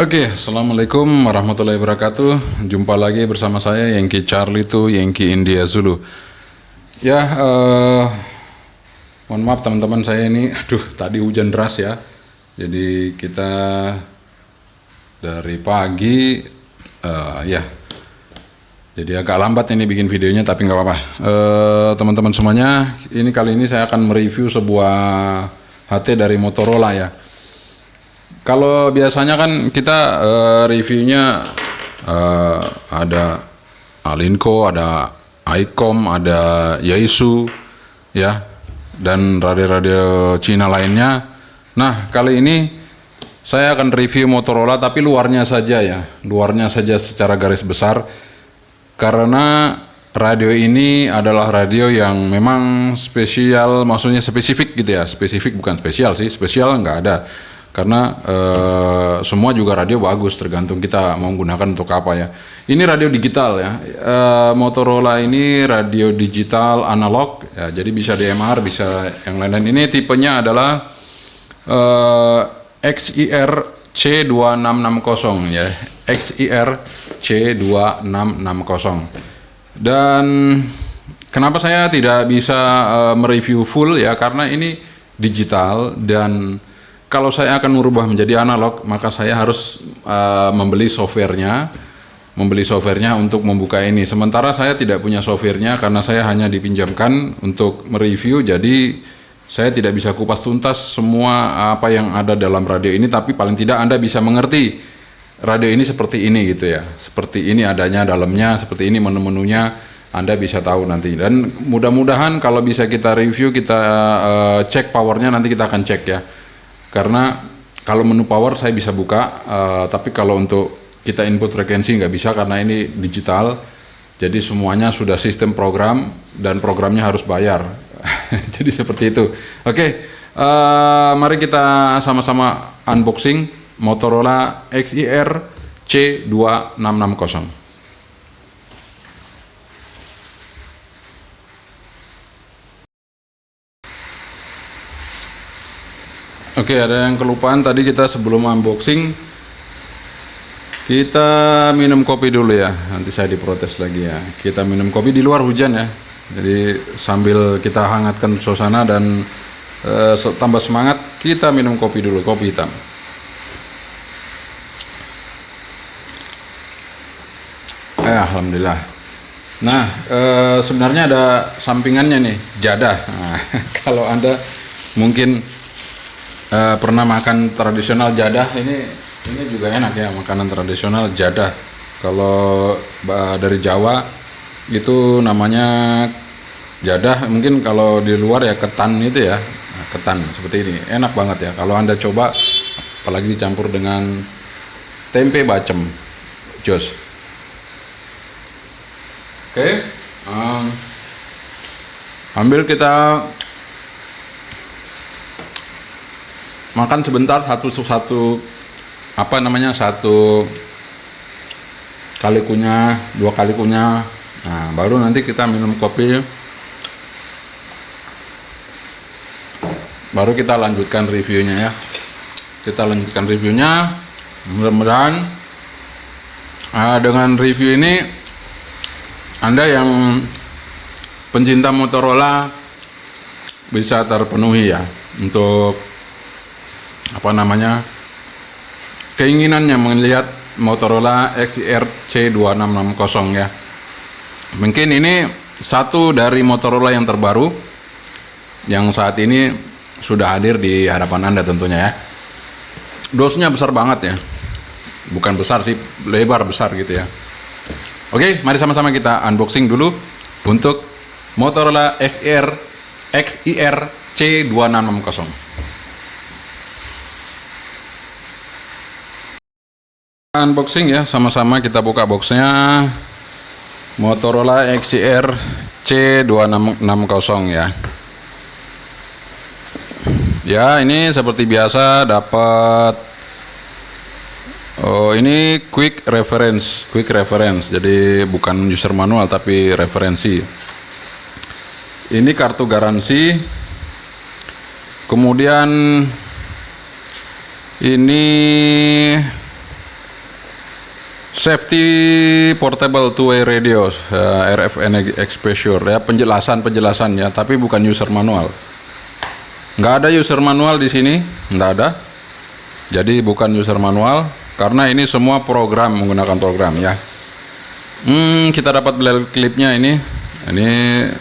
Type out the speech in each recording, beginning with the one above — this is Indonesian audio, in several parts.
Oke, assalamualaikum warahmatullahi wabarakatuh. Jumpa lagi bersama saya Yankee Charlie to Yankee India Zulu. Ya, mohon maaf teman-teman, saya ini, tadi hujan deras ya. Jadi kita dari pagi, ya. Jadi agak lambat ini bikin videonya, tapi nggak apa-apa. Teman-teman semuanya, kali ini saya akan mereview sebuah HT dari Motorola ya. Kalau biasanya kan kita reviewnya ada Alinco, ada Icom, ada Yaesu ya, dan radio-radio Cina lainnya. Nah, kali ini saya akan review Motorola tapi luarnya saja ya, luarnya saja secara garis besar, karena radio ini adalah radio yang memang spesial, maksudnya spesifik gitu ya, spesifik bukan spesial sih, spesial nggak ada. Karena semua juga radio bagus, tergantung kita mau menggunakan untuk apa ya. Ini radio digital ya, Motorola ini radio digital analog ya, jadi bisa DMR, bisa yang lain-lain. Ini tipenya adalah XIR C2660 ya, XIR C2660. Dan kenapa saya tidak bisa mereview full ya, karena ini digital, dan kalau saya akan merubah menjadi analog, maka saya harus membeli softwarenya untuk membuka ini. Sementara saya tidak punya softwarenya karena saya hanya dipinjamkan untuk mereview, jadi saya tidak bisa kupas tuntas semua apa yang ada dalam radio ini, tapi paling tidak Anda bisa mengerti radio ini seperti ini gitu ya. Seperti ini adanya dalamnya, seperti ini menu-menunya, Anda bisa tahu nanti. Dan mudah-mudahan kalau bisa kita review, kita cek powernya, nanti kita akan cek ya. Karena kalau menu power saya bisa buka, tapi kalau untuk kita input frekuensi nggak bisa karena ini digital. Jadi semuanya sudah sistem program, dan programnya harus bayar. Jadi seperti itu. Oke, mari kita sama-sama unboxing Motorola XIR C2660. Oke, ada yang kelupaan tadi, kita sebelum unboxing kita minum kopi dulu ya. Nanti saya diprotes lagi ya. Kita minum kopi, di luar hujan ya. Jadi sambil kita hangatkan suasana dan tambah semangat, kita minum kopi dulu, kopi hitam. Alhamdulillah. Nah, sebenarnya ada sampingannya nih, jadah. Nah, kalau Anda mungkin pernah makan tradisional jadah, ini juga enak ya, makanan tradisional jadah. Kalau dari Jawa itu namanya jadah, mungkin kalau di luar ya ketan itu ya. Nah, ketan seperti ini enak banget ya kalau Anda coba, apalagi dicampur dengan tempe bacem, jos. Oke, ambil, kita makan sebentar, satu kali kunyah, 2 kali kunyah. Nah, baru nanti kita minum kopi, baru kita lanjutkan reviewnya ya. Kita lanjutkan reviewnya, mudah-mudahan dengan review ini Anda yang pencinta Motorola bisa terpenuhi ya, untuk keinginannya melihat Motorola XIR C2660 ya. Mungkin ini satu dari Motorola yang terbaru yang saat ini sudah hadir di hadapan Anda tentunya ya. Dosnya besar banget ya, bukan besar sih, lebar besar gitu ya. Oke, mari sama-sama kita unboxing dulu untuk Motorola XIR C2660. Unboxing ya, sama-sama kita buka boxnya. Motorola XIR C2660 ya. Ya, ini seperti biasa dapat, ini quick reference, jadi bukan user manual tapi referensi. Ini kartu garansi, kemudian ini Safety Portable Two-Way Radio, RF Exposure ya, penjelasannya, tapi bukan user manual. Nggak ada user manual di sini, nggak ada. Jadi bukan user manual karena ini semua program, menggunakan program ya. Kita dapat bel clipnya ini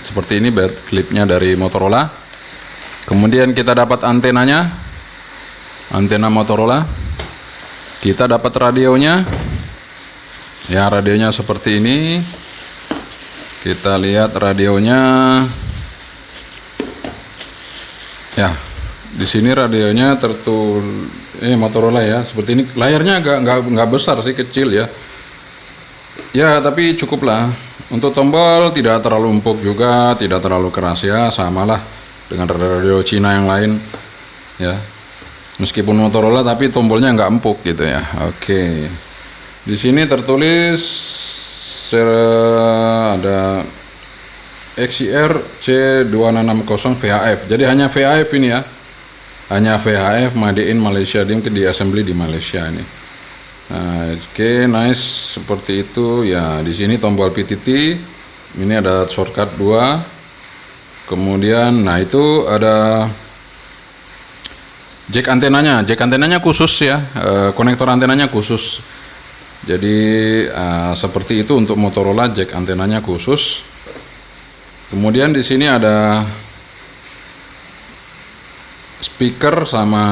seperti ini bel clipnya dari Motorola. Kemudian kita dapat antenanya, antena Motorola. Kita dapat radionya. Ya, radionya seperti ini. Kita lihat radionya. Ya, di sini radionya Motorola ya. Seperti ini. Layarnya nggak besar sih, kecil ya. Ya, tapi cukup lah. Untuk tombol tidak terlalu empuk juga, tidak terlalu keras ya, samalah dengan radio Cina yang lain ya. Meskipun Motorola tapi tombolnya nggak empuk gitu ya. Oke. Di sini tertulis ada XCR C2660 VHF. Jadi hanya VHF ini ya. Hanya VHF made in Malaysia, di assembly di Malaysia ini. Nah, oke, nice seperti itu ya. Di sini tombol PTT. Ini ada shortcut 2. Kemudian nah itu ada jack antenanya khusus ya. Konektor antenanya khusus. Jadi seperti itu untuk Motorola, jack antenanya khusus. Kemudian di sini ada speaker sama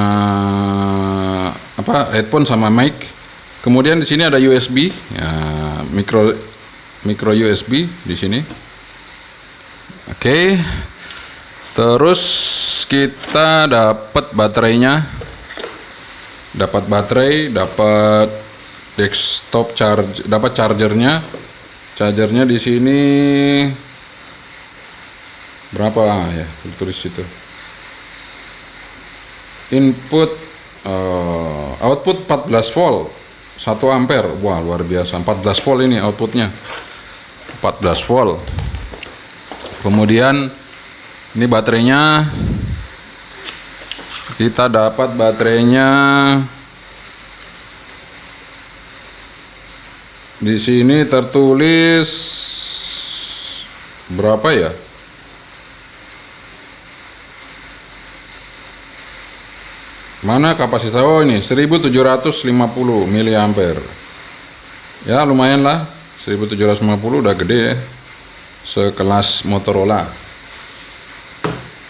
headphone sama mic. Kemudian di sini ada USB, ya, micro USB di sini. Oke. Terus kita dapat baterainya. Dapat baterai, dapat desktop charge, dapat chargernya. Chargernya di sini berapa ya? Tulis itu. Input output 14 volt 1 ampere. Wah, luar biasa. 14 volt ini outputnya. 14 volt. Kemudian ini baterainya. Kita dapat baterainya di sini tertulis berapa ya? Mana kapasitas? Oh, ini 1750 mAh. Ya, lumayan lah. 1750 udah gede ya. Sekelas Motorola.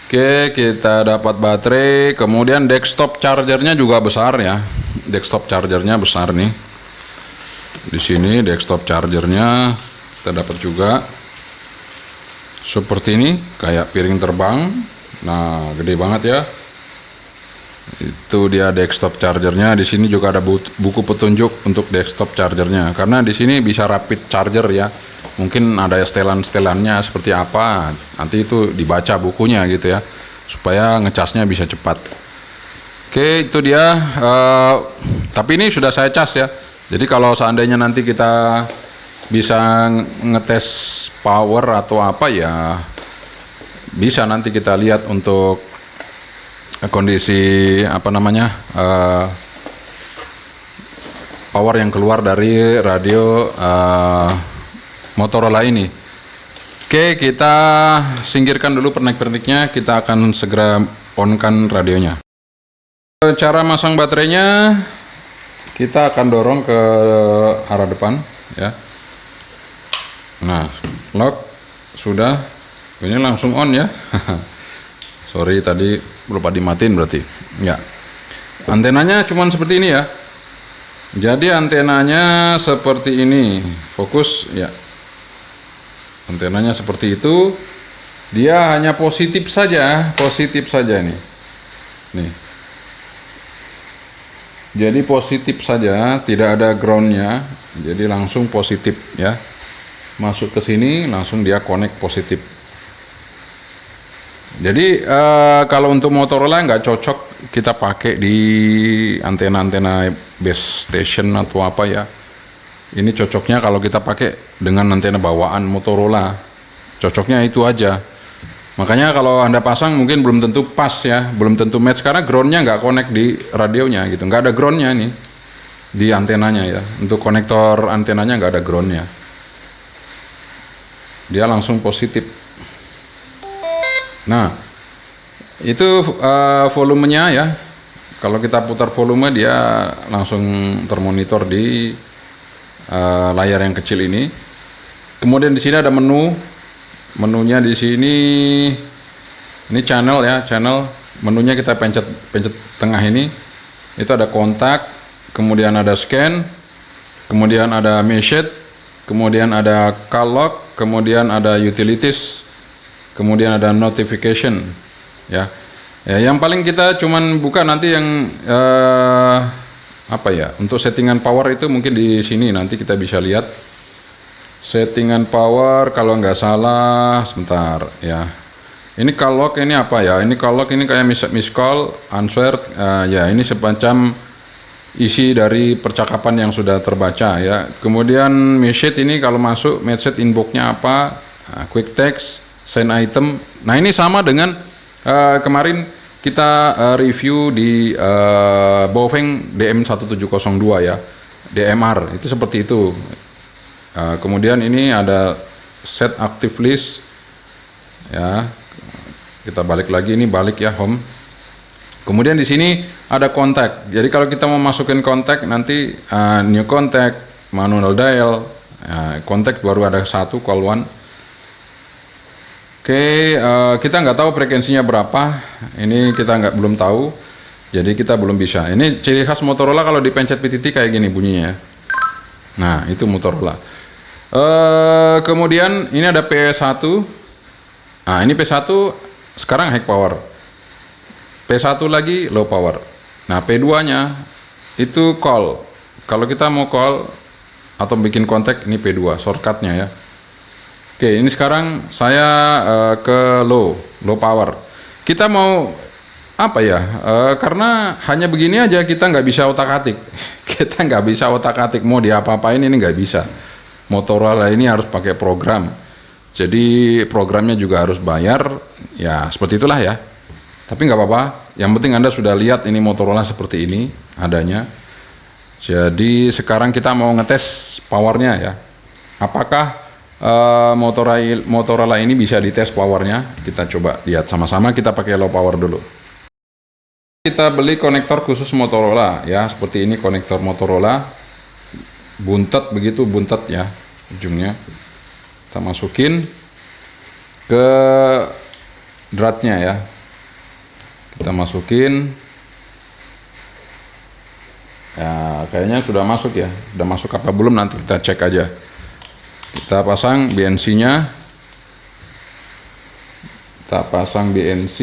Oke, kita dapat baterai. Kemudian desktop chargernya juga besar ya. Desktop chargernya besar nih. Di sini desktop chargernya kita dapat juga seperti ini, kayak piring terbang. Nah, gede banget ya. Itu dia desktop chargernya. Di sini juga ada buku petunjuk untuk desktop chargernya. Karena di sini bisa rapid charger ya. Mungkin ada setelan-setelannya seperti apa. Nanti itu dibaca bukunya gitu ya. Supaya ngecasnya bisa cepat. Oke, itu dia. Tapi ini sudah saya cas ya. Jadi kalau seandainya nanti kita bisa ngetes power atau apa ya, bisa nanti kita lihat untuk kondisi power yang keluar dari radio Motorola ini. Oke, kita singkirkan dulu pernik-perniknya. Kita akan segera on-kan radionya. Cara masang baterainya, kita akan dorong ke arah depan ya. Nah, lock sudah. Ini langsung on ya. Sorry tadi lupa dimatiin berarti. Ya. Antenanya cuman seperti ini ya. Jadi antenanya seperti ini. Fokus ya. Antenanya seperti itu. Dia hanya positif saja nih. Nih. Jadi positif saja, tidak ada groundnya. Jadi langsung positif ya. Masuk ke sini langsung dia connect positif. Jadi kalau untuk Motorola nggak cocok kita pakai di antena-antena base station atau apa ya. Ini cocoknya kalau kita pakai dengan antena bawaan Motorola. Cocoknya itu aja. Makanya kalau Anda pasang mungkin belum tentu pas ya, belum tentu match karena groundnya nggak connect di radionya gitu, nggak ada groundnya nih. di antenanya ya. Untuk konektor antenanya nggak ada groundnya, dia langsung positif. Nah, itu volumenya ya. Kalau kita putar volume, dia langsung termonitor di layar yang kecil ini. Kemudian di sini ada menunya di sini. Ini channel ya, channel. Menunya kita pencet tengah ini. Itu ada kontak, kemudian ada scan, kemudian ada message, kemudian ada call log, kemudian ada utilities, kemudian ada notification ya. Yang paling kita cuman buka nanti yang apa ya, untuk settingan power itu mungkin di sini nanti kita bisa lihat settingan power. Kalau nggak salah, sebentar ya, ini call log ini apa ya, ini call log ini kayak miss call, answered ya, ini semacam isi dari percakapan yang sudah terbaca ya. Kemudian message ini kalau masuk, message inboxnya apa, quick text, send item. Nah ini sama dengan kemarin kita review di Baofeng DM1702 ya, DMR itu seperti itu. Kemudian ini ada set active list ya, kita balik lagi, ini balik ya, home. Kemudian di sini ada kontak. Jadi kalau kita mau masukin kontak nanti new contact, manual dial, kontak baru ada satu, call one. Oke, kita nggak tahu frekuensinya berapa. Ini kita belum tahu. Jadi kita belum bisa. Ini ciri khas Motorola, kalau dipencet PTT kayak gini bunyinya. Nah, itu Motorola. Kemudian ini ada P1. Nah, ini P1 sekarang high power. P1 lagi low power. Nah, P2-nya itu call. Kalau kita mau call atau bikin kontak, ini P2 shortcutnya ya. Oke, ini sekarang saya ke low power. Kita mau apa ya? Karena hanya begini aja kita nggak bisa otak-atik. Kita nggak bisa otak-atik, mau diapa-apain ini nggak bisa. Motorola ini harus pakai program. Jadi programnya juga harus bayar. Ya seperti itulah ya. Tapi nggak apa-apa. Yang penting Anda sudah lihat ini Motorola seperti ini adanya. Jadi sekarang kita mau ngetes powernya ya. Apakah Motorola ini bisa dites powernya? Kita coba lihat sama-sama. Kita pakai low power dulu. Kita beli konektor khusus Motorola ya, seperti ini konektor Motorola, buntet begitu, buntet ya ujungnya. Kita masukin ke dratnya ya. Kita masukin. Ya kayaknya sudah masuk ya. Sudah masuk apa belum, nanti kita cek aja. Kita pasang BNC-nya. Kita pasang BNC.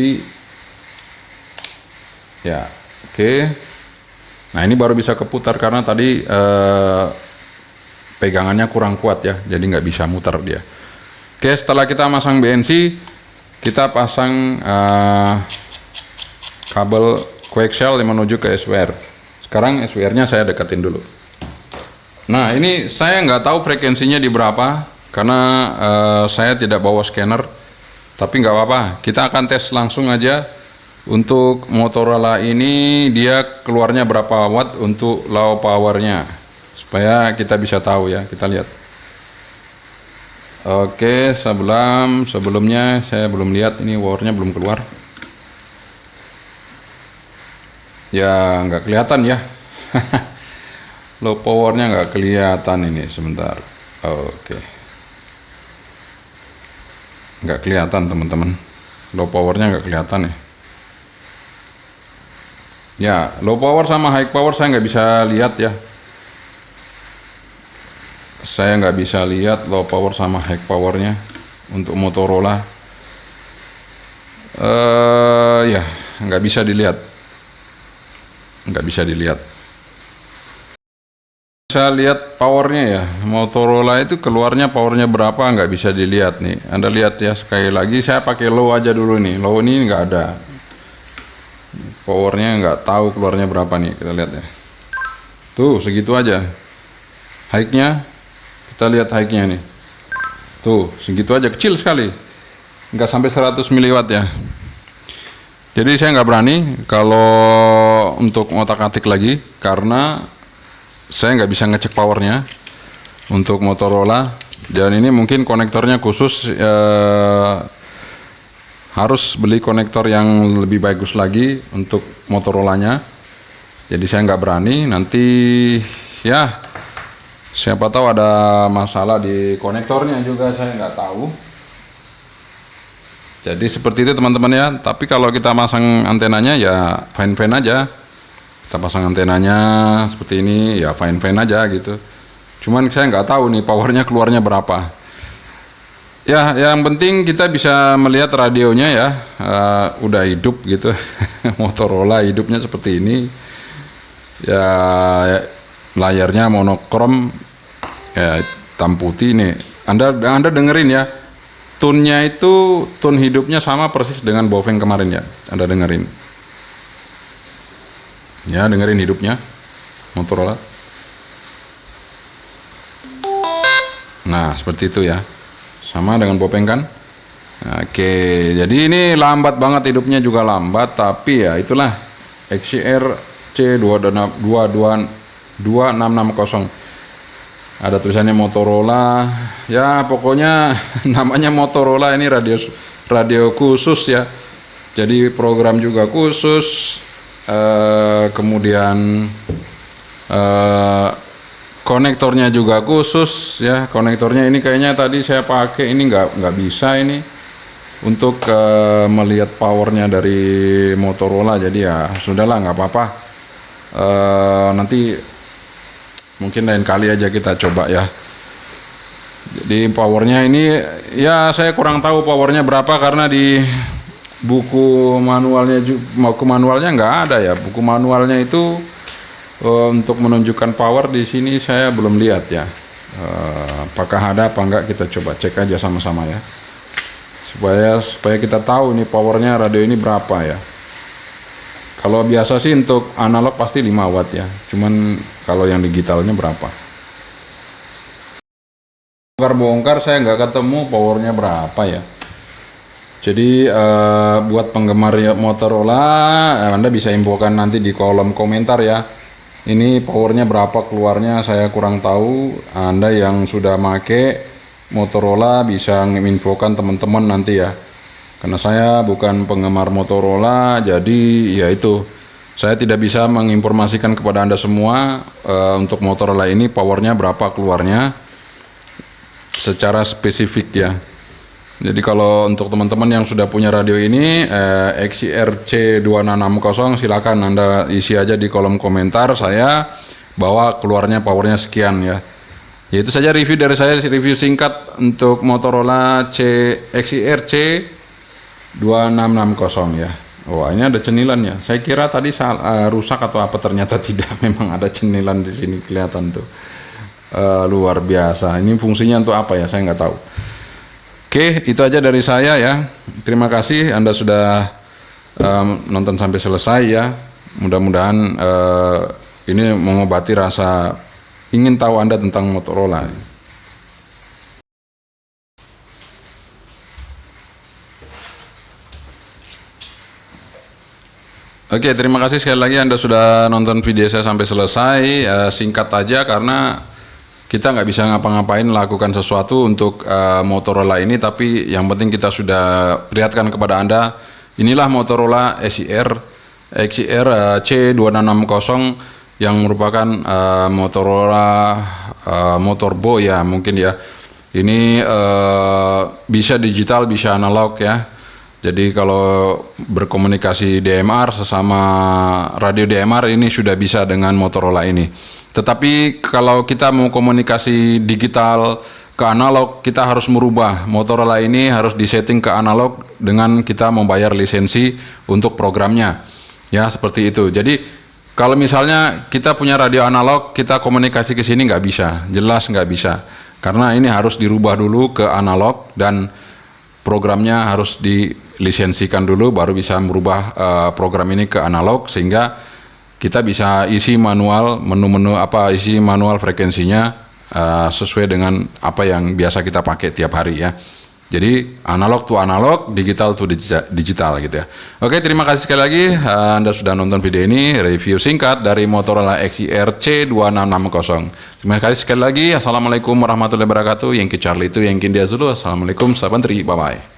Ya, oke. Nah, ini baru bisa keputar karena tadi pegangannya kurang kuat ya. Jadi nggak bisa muter dia. Oke, setelah kita pasang BNC, kita pasang kabel coaxial yang menuju ke SWR. Sekarang SWR-nya saya deketin dulu. Nah, ini saya nggak tahu frekuensinya di berapa karena saya tidak bawa scanner, tapi nggak apa-apa. Kita akan tes langsung aja. Untuk Motorola ini dia keluarnya berapa watt untuk low powernya, supaya kita bisa tahu ya. Kita lihat. Oke, sebelumnya saya belum lihat, ini powernya belum keluar. Ya nggak kelihatan ya. Low powernya nggak kelihatan ini, sebentar. Oke, nggak kelihatan teman-teman, low powernya nggak kelihatan ya. Ya, low power sama high power saya nggak bisa lihat ya. Saya nggak bisa lihat low power sama high powernya untuk Motorola. Ya nggak bisa dilihat, nggak bisa dilihat. Bisa lihat powernya ya, Motorola itu keluarnya powernya berapa nggak bisa dilihat nih. Anda lihat ya, sekali lagi saya pakai low aja dulu nih. Low ini nggak ada, powernya nggak tahu keluarnya berapa nih. Kita lihat ya, tuh segitu aja. High-nya kita lihat, high-nya nih tuh segitu aja, kecil sekali, nggak sampai 100 mW ya. Jadi saya nggak berani kalau untuk ngotak-atik lagi karena saya nggak bisa ngecek powernya untuk Motorola, dan ini mungkin konektornya khusus, harus beli konektor yang lebih bagus lagi untuk Motorolanya. Jadi saya nggak berani, nanti ya siapa tahu ada masalah di konektornya juga, saya nggak tahu. Jadi seperti itu teman-teman ya. Tapi kalau kita pasang antenanya ya fine-fine aja. Kita pasang antenanya seperti ini ya fine-fine aja gitu. Cuman saya nggak tahu nih powernya keluarnya berapa. Ya yang penting kita bisa melihat radionya ya, udah hidup gitu. Motorola hidupnya seperti ini. Ya layarnya monokrom ya, hitam putih nih. Anda dengerin ya. Tune-nya itu tune hidupnya sama persis dengan Bofeng kemarin ya. Anda dengerin. Ya, dengerin hidupnya Motorola. Nah, seperti itu ya. Sama dengan Bofeng kan? Oke, jadi ini lambat banget, hidupnya juga lambat, tapi ya itulah XCR C2660. Ada tulisannya Motorola, ya pokoknya namanya Motorola, ini radio khusus ya. Jadi program juga khusus, kemudian konektornya juga khusus ya. Konektornya ini kayaknya tadi saya pakai ini nggak bisa ini untuk melihat powernya dari Motorola. Jadi ya sudahlah, nggak apa-apa. Nanti mungkin lain kali aja kita coba ya. Jadi powernya ini ya saya kurang tahu powernya berapa, karena di buku manualnya nggak ada ya. Buku manualnya itu untuk menunjukkan power di sini saya belum lihat ya. Apakah ada apa enggak, kita coba cek aja sama-sama ya. Supaya kita tahu nih powernya radio ini berapa ya. Kalau biasa sih untuk analog pasti 5 watt ya. Cuman kalau yang digitalnya berapa? Bongkar saya nggak ketemu powernya berapa ya. Jadi buat penggemar Motorola, Anda bisa infokan nanti di kolom komentar ya. Ini powernya berapa keluarnya, saya kurang tahu. Anda yang sudah make Motorola bisa menginfokan teman-teman nanti ya. Karena saya bukan penggemar Motorola, jadi ya itu, saya tidak bisa menginformasikan kepada Anda semua untuk Motorola ini powernya berapa keluarnya secara spesifik ya. Jadi kalau untuk teman-teman yang sudah punya radio ini, XCR C2660, silakan Anda isi aja di kolom komentar saya bahwa keluarnya powernya sekian ya. Ya itu saja review dari saya, review singkat untuk Motorola XCR C2660 ya. Wah, ini ada cenilan ya. Saya kira tadi rusak atau apa, ternyata tidak. Memang ada cenilan di sini kelihatan tuh. Luar biasa. Ini fungsinya untuk apa ya? Saya nggak tahu. Oke, itu aja dari saya ya. Terima kasih Anda sudah nonton sampai selesai ya. Mudah-mudahan ini mengobati rasa ingin tahu Anda tentang Motorola. Oke, terima kasih sekali lagi Anda sudah nonton video saya sampai selesai. Singkat aja karena kita nggak bisa ngapa-ngapain lakukan sesuatu untuk Motorola ini, tapi yang penting kita sudah perlihatkan kepada Anda. Inilah Motorola XCR C2660 yang merupakan Motorola Motorbo ya mungkin ya. Ini bisa digital, bisa analog ya. Jadi kalau berkomunikasi DMR sesama radio DMR ini sudah bisa dengan Motorola ini. Tetapi kalau kita mau komunikasi digital ke analog, kita harus merubah. Motorola ini harus disetting ke analog dengan kita membayar lisensi untuk programnya. Ya, seperti itu. Jadi kalau misalnya kita punya radio analog, kita komunikasi ke sini nggak bisa, jelas nggak bisa. Karena ini harus dirubah dulu ke analog dan programnya harus dilisensikan dulu, baru bisa merubah program ini ke analog, sehingga kita bisa isi manual menu-menu isi manual frekuensinya sesuai dengan apa yang biasa kita pakai tiap hari ya. Jadi analog to analog, digital to digital gitu ya. Oke, terima kasih sekali lagi Anda sudah nonton video ini, review singkat dari Motorola XIR C2660. Terima kasih sekali lagi. Assalamualaikum warahmatullahi wabarakatuh. Yankee Charlie itu Yankee India Zulu. Assalamualaikum, salam tri, bye bye.